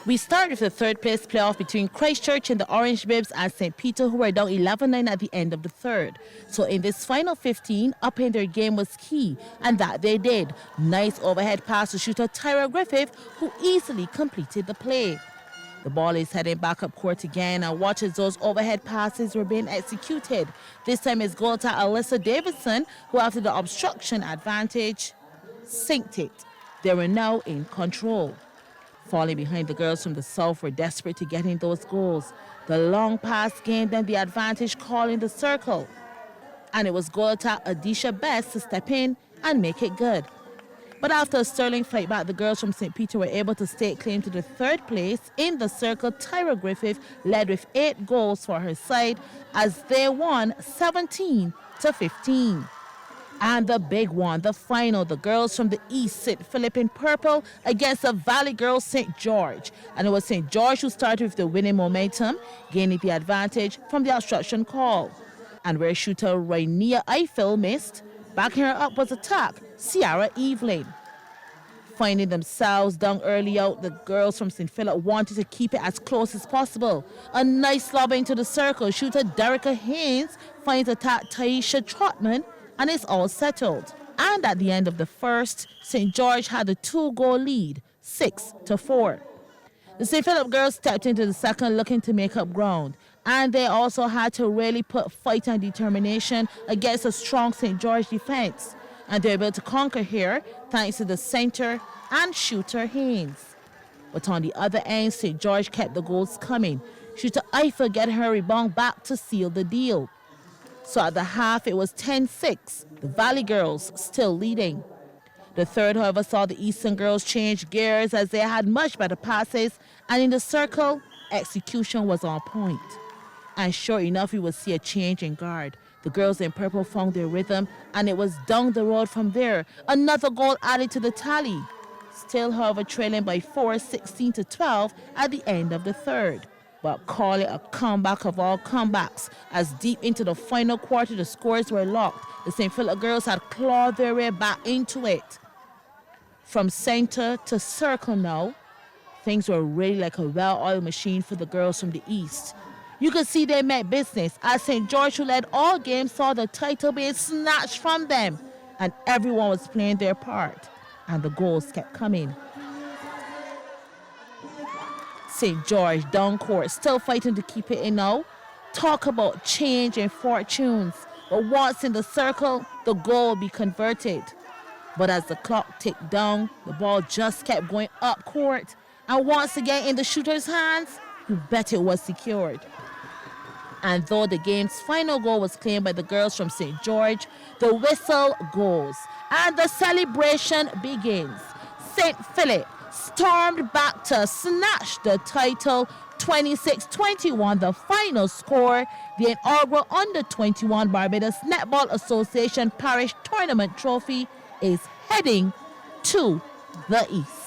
We start with the third place playoff between Christchurch and the Orange Bibs and St. Peter, who were down 11-9 at the end of the third. So in this final 15, upping their game was key, and that they did. Nice overhead pass to shooter Tyra Griffith, who easily completed the play. The ball is heading back up court again, and watch as those overhead passes were being executed. This time it's goaltender Alyssa Davidson, who after the obstruction advantage, sinked it. They were now in control. Falling behind, the girls from the south were desperate to get in those goals. The long pass gained them the advantage call in the circle. And it was goaltender Adisha Best to step in and make it good. But after a sterling fight back, the girls from St. Peter were able to stake claim to the third place in the circle. Tyra Griffith led with 8 goals for her side as they won 17-15. And the big one, the final, the girls from the East, St. Philip in purple against the Valley girls, St. George. And it was St. George who started with the winning momentum, gaining the advantage from the obstruction call. And where shooter Rainier Eiffel missed, backing her up was attack Ciara Evelyn. Finding themselves down early out, the girls from St. Philip wanted to keep it as close as possible. A nice lob into the circle. Shooter Derica Haynes finds attack Taisha Trotman, and it's all settled. And at the end of the first, St. George had a 2-goal lead, 6-4. The St. Philip girls stepped into the second looking to make up ground. And they also had to really put fight and determination against a strong St. George defense. And they were able to conquer here thanks to the center and shooter Haynes. But on the other end, St. George kept the goals coming. Shooter Eiffel getting her rebound back to seal the deal. So at the half, it was 10-6, the Valley girls still leading. The third, however, saw the Eastern girls change gears as they had much better passes, and in the circle, execution was on point. And sure enough, we would see a change in guard. The girls in purple found their rhythm, and it was down the road from there. Another goal added to the tally. Still, however, trailing by 4, 16-12 at the end of the third. But call it a comeback of all comebacks, as deep into the final quarter the scores were locked. The St. Philip girls had clawed their way back into it. From center to circle now, things were really like a well-oiled machine for the girls from the East. You could see they meant business, as St. George, who led all games, saw the title being snatched from them, and everyone was playing their part, and the goals kept coming. St. George down court, still fighting to keep it in now. Talk about change in fortunes. But once in the circle, the goal will be converted. But as the clock ticked down, the ball just kept going up court. And once again in the shooter's hands, you bet it was secured. And though the game's final goal was claimed by the girls from St. George, the whistle goes and the celebration begins. St. Philip stormed back to snatch the title, 26-21, the final score. The inaugural Under-21 Barbados Netball Association Parish Tournament Trophy is heading to the East.